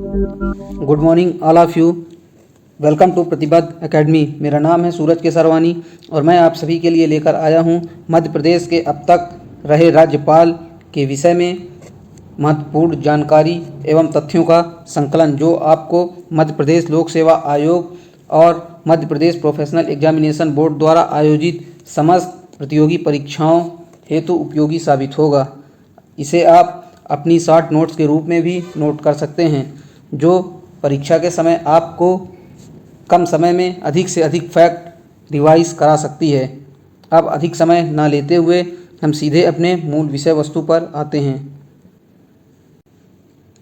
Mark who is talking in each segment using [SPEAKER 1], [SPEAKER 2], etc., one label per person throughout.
[SPEAKER 1] Good morning all of you. Welcome to Pratibaddh academy. मेरा नाम है सूरज केसरवानी और मैं आप सभी के लिए लेकर आया हूं मध्य प्रदेश के अब तक रहे राज्यपाल के विषय में महत्वपूर्ण जानकारी एवं तथ्यों का संकलन, जो आपको मध्य प्रदेश लोक सेवा आयोग और Madhya Pradesh professional examination board द्वारा आयोजित समस्त प्रतियोगी परीक्षाओं हेतु उपयोगी साबित होगा। इसे आप अपनी शॉर्ट नोट्स के रूप में भी नोट कर सकते हैं, जो परीक्षा के समय आपको कम समय में अधिक से अधिक फैक्ट रिवाइज करा सकती है। अब अधिक समय ना लेते हुए हम सीधे अपने मूल विषय वस्तु पर आते हैं।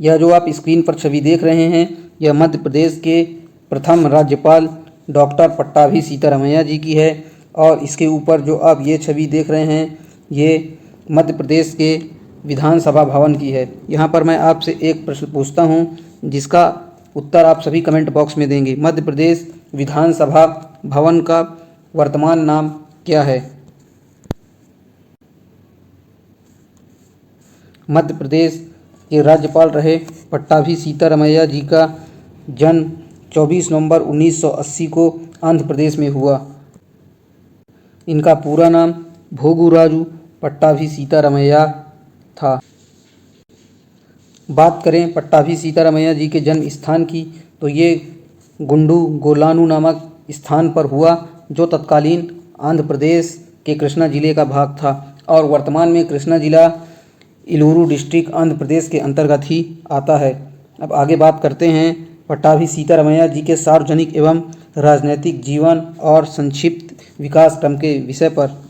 [SPEAKER 1] यह जो आप स्क्रीन पर छवि देख रहे हैं, यह मध्य प्रदेश के प्रथम राज्यपाल डॉक्टर पट्टाभी सीतारमैया जी की है और इसके ऊपर जो आप ये छवि देख रहे हैं, ये मध्य प्रदेश के विधानसभा भवन की है। यहाँ पर मैं आपसे एक प्रश्न पूछता हूँ, जिसका उत्तर आप सभी कमेंट बॉक्स में देंगे। मध्य प्रदेश विधानसभा भवन का वर्तमान नाम क्या है? मध्य प्रदेश के राज्यपाल रहे पट्टाभी सीतारमैया जी का जन्म 24 नवंबर 1980 को आंध्र प्रदेश में हुआ। इनका पूरा नाम भोगूराजू पट्टाभी सीतारमैया था। बात करें पट्टाभी सीतारमैया जी के जन्म स्थान की, तो ये गुंडू गोलानु नामक स्थान पर हुआ, जो तत्कालीन आंध्र प्रदेश के कृष्णा जिले का भाग था और वर्तमान में कृष्णा जिला इलूरू डिस्ट्रिक्ट आंध्र प्रदेश के अंतर्गत ही आता है। अब आगे बात करते हैं पट्टाभी सीतारमैया जी के सार्वजनिक एवं राजनैतिक जीवन और संक्षिप्त विकास क्रम के विषय पर।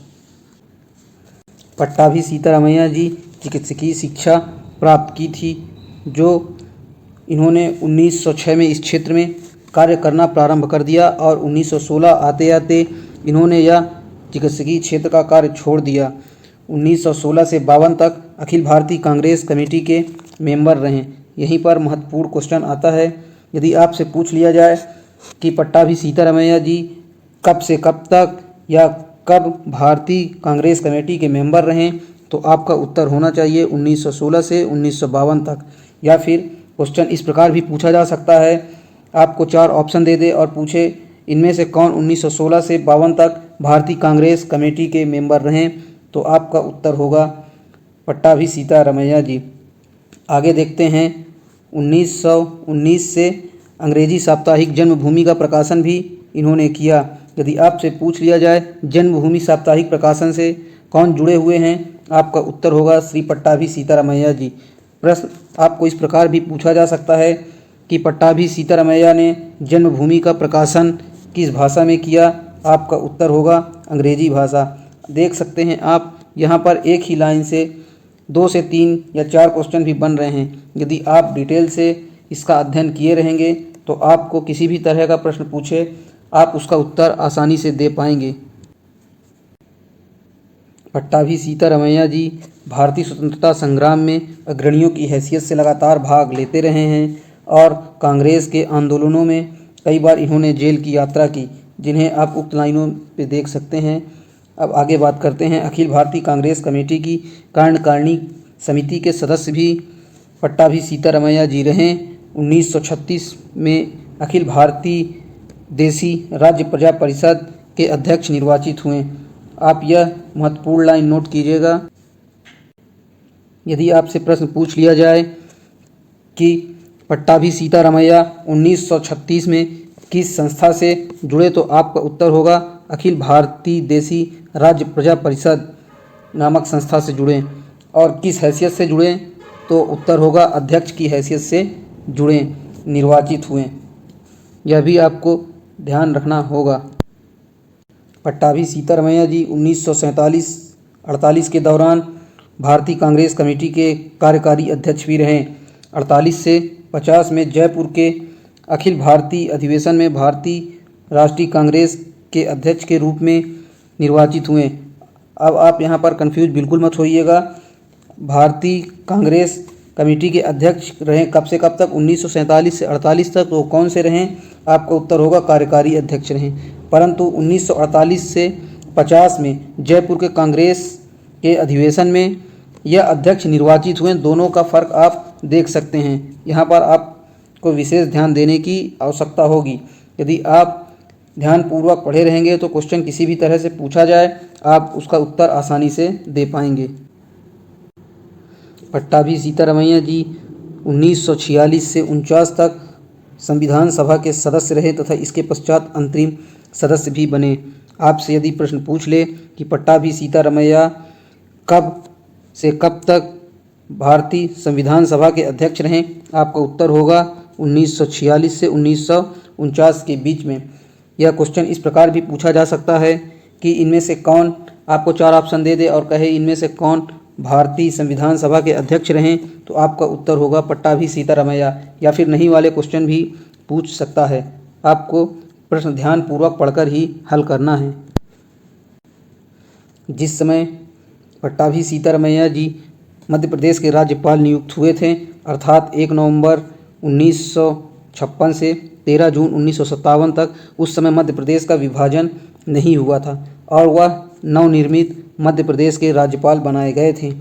[SPEAKER 1] पट्टाभी सीतारमैया जी चिकित्सकीय शिक्षा प्राप्त की थी, जो इन्होंने 1906 में इस क्षेत्र में कार्य करना प्रारंभ कर दिया और 1916 आते आते इन्होंने यह चिकित्सकीय क्षेत्र का कार्य छोड़ दिया। 1916 से 52 तक अखिल भारतीय कांग्रेस कमेटी के मेंबर रहे। यहीं पर महत्वपूर्ण क्वेश्चन आता है, यदि आपसे पूछ लिया जाए कि पट्टाभी सीतारमैया जी कब से कब तक या कब भारतीय कांग्रेस कमेटी के मेंबर रहें, तो आपका उत्तर होना चाहिए 1916 से 1952 तक। या फिर क्वेश्चन इस प्रकार भी पूछा जा सकता है, आपको 4 ऑप्शन दे दे और पूछे इनमें से कौन 1916 से 52 तक भारतीय कांग्रेस कमेटी के मेंबर रहें, तो आपका उत्तर होगा पट्टाभी सीतारमैया जी। आगे देखते हैं 1919 से अंग्रेजी साप्ताहिक जन्मभूमि का प्रकाशन भी इन्होंने किया। यदि आपसे पूछ लिया जाए जन्मभूमि साप्ताहिक प्रकाशन से कौन जुड़े हुए हैं, आपका उत्तर होगा श्री पट्टाभी सीतारमैया जी। प्रश्न आपको इस प्रकार भी पूछा जा सकता है कि पट्टाभी सीतारमैया ने जन्मभूमि का प्रकाशन किस भाषा में किया, आपका उत्तर होगा अंग्रेजी भाषा। देख सकते हैं आप यहाँ पर एक ही लाइन से 2 से 3 या 4 क्वेश्चन भी बन रहे हैं। यदि आप डिटेल से इसका अध्ययन किए रहेंगे तो आपको किसी भी तरह का प्रश्न पूछे आप उसका उत्तर आसानी से दे पाएंगे। पट्टाभी सीतारमैया जी भारतीय स्वतंत्रता संग्राम में अग्रणियों की हैसियत से लगातार भाग लेते रहे हैं और कांग्रेस के आंदोलनों में कई बार इन्होंने जेल की यात्रा की, जिन्हें आप उक्त लाइनों पे देख सकते हैं। अब आगे बात करते हैं अखिल भारतीय कांग्रेस कमेटी की कार्यकारिणी समिति के सदस्य भी पट्टाभी सीतारमैया जी रहे। 1936 में अखिल भारतीय देसी राज्य प्रजा परिषद के अध्यक्ष निर्वाचित हुए। आप यह महत्वपूर्ण लाइन नोट कीजिएगा। यदि आपसे प्रश्न पूछ लिया जाए कि पट्टाभी सीतारमैया 1936 में किस संस्था से जुड़े, तो आपका उत्तर होगा अखिल भारतीय देसी राज्य प्रजा परिषद नामक संस्था से जुड़े। और किस हैसियत से जुड़े, तो उत्तर होगा अध्यक्ष की हैसियत से जुड़े, निर्वाचित हुए। यह भी आपको ध्यान रखना होगा। पट्टाभी सीतारमैया जी 1947-48 के दौरान भारतीय कांग्रेस कमेटी के कार्यकारी अध्यक्ष भी रहे। 48 से 50 में जयपुर के अखिल भारतीय अधिवेशन में भारतीय राष्ट्रीय कांग्रेस के अध्यक्ष के रूप में निर्वाचित हुए। अब आप यहाँ पर कंफ्यूज बिल्कुल मत होइएगा। भारतीय कांग्रेस कमेटी के अध्यक्ष रहे कब से कब तक, 1947 से 48 तक। तो कौन से रहें, आपका उत्तर होगा कार्यकारी अध्यक्ष रहें। परंतु 1948 से 50 में जयपुर के कांग्रेस के अधिवेशन में यह अध्यक्ष निर्वाचित हुए। दोनों का फ़र्क आप देख सकते हैं। यहाँ पर आप को विशेष ध्यान देने की आवश्यकता होगी। यदि आप ध्यानपूर्वक पढ़े रहेंगे तो क्वेश्चन किसी भी तरह से पूछा जाए आप उसका उत्तर आसानी से दे पाएंगे। पट्टाभी सीतारमैया जी 1946 से 49 तक संविधान सभा के सदस्य रहे तथा इसके पश्चात अंतरिम सदस्य भी बने। आपसे यदि प्रश्न पूछ ले कि पट्टाभी सीतारमैया कब से कब तक भारतीय संविधान सभा के अध्यक्ष रहे, आपका उत्तर होगा 1946 से 1949 के बीच में। यह क्वेश्चन इस प्रकार भी पूछा जा सकता है कि इनमें से कौन, आपको 4 ऑप्शन दे दे और कहे इनमें से कौन भारतीय संविधान सभा के अध्यक्ष रहें, तो आपका उत्तर होगा पट्टाभी सीतारमैया। या फिर नहीं वाले क्वेश्चन भी पूछ सकता है। आपको प्रश्न ध्यानपूर्वक पढ़कर ही हल करना है। जिस समय पट्टाभी सीतारमैया जी मध्य प्रदेश के राज्यपाल नियुक्त हुए थे, अर्थात 1 नवंबर 1956 से 13 जून 1957 तक, उस समय मध्य प्रदेश का विभाजन नहीं हुआ था और वह नवनिर्मित मध्य प्रदेश के राज्यपाल बनाए गए थे।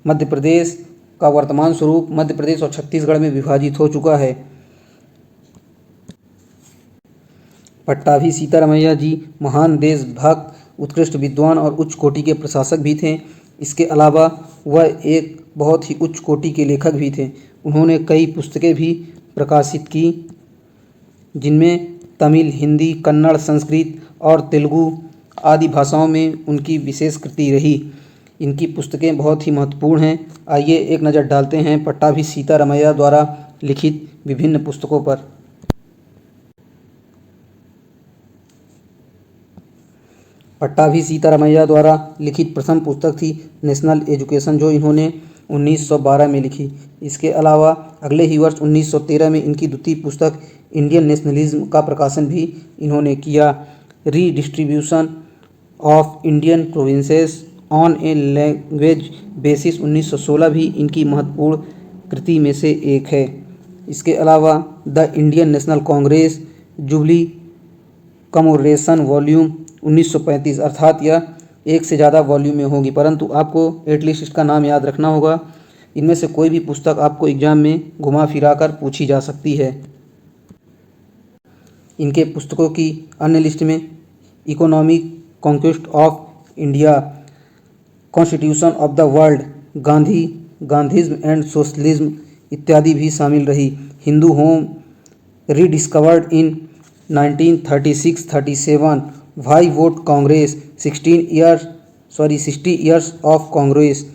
[SPEAKER 1] मध्य प्रदेश का वर्तमान स्वरूप मध्य प्रदेश और छत्तीसगढ़ में विभाजित हो चुका है। पट्टाभी सीतारमैया जी महान देशभक्त, उत्कृष्ट विद्वान और उच्च कोटि के प्रशासक भी थे। इसके अलावा वह एक बहुत ही उच्च कोटि के लेखक भी थे। उन्होंने कई पुस्तकें भी प्रकाशित की जिनमें तमिल, हिंदी, कन्नड़, संस्कृत और तेलुगु आदि भाषाओं में उनकी विशेष कृति रही। इनकी पुस्तकें बहुत ही महत्वपूर्ण हैं। आइए एक नज़र डालते हैं पट्टाभी सीतारमैया द्वारा लिखित विभिन्न पुस्तकों पर। पट्टाभी सीतारमैया द्वारा लिखित प्रथम पुस्तक थी नेशनल एजुकेशन, जो इन्होंने 1912 में लिखी। इसके अलावा अगले ही वर्ष 1913 में इनकी द्वितीय पुस्तक इंडियन नेशनलिज्म का प्रकाशन भी इन्होंने किया। Redistribution of Indian provinces on a language basis 1916 भी इनकी महत्वपूर्ण कृति में से एक है। इसके अलावा the Indian National Congress jubilee commemoration volume 1935, अर्थात यह एक से ज़्यादा वॉल्यूम में होगी, परंतु आपको एटलीस्ट इसका नाम याद रखना होगा। इनमें से कोई भी पुस्तक आपको एग्जाम में घुमा फिरा कर पूछी जा सकती है। इनके पुस्तकों की अन्य लिस्ट में economic conquest of India, constitution of the world, Gandhism and socialism इत्यादि भी शामिल रही। Hindu home rediscovered in 1936-37, why vote Congress, 60 years of Congress,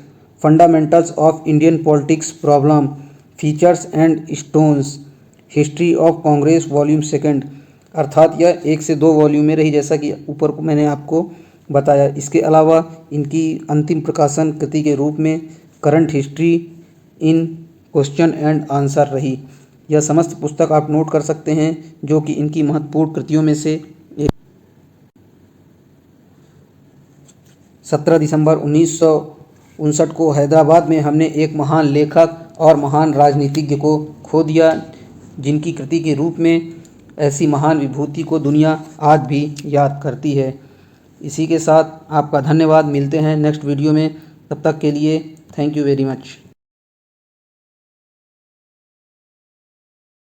[SPEAKER 1] fundamentals of Indian politics problem, features and stones, history of Congress volume 2, अर्थात यह 1 से 2 वॉल्यूम में रही, जैसा कि ऊपर को मैंने आपको बताया। इसके अलावा इनकी अंतिम प्रकाशन कृति के रूप में current history in question and answer रही। यह समस्त पुस्तक आप नोट कर सकते हैं जो कि इनकी महत्वपूर्ण कृतियों में से एक। 17 दिसंबर 1959 को हैदराबाद में हमने एक महान लेखक और महान राजनीतिज्ञ को खो दिया, जिनकी कृति के रूप में ऐसी महान विभूति को दुनिया आज भी याद करती है। इसी के साथ आपका धन्यवाद। मिलते हैं नेक्स्ट वीडियो में, तब तक के लिए थैंक यू वेरी मच।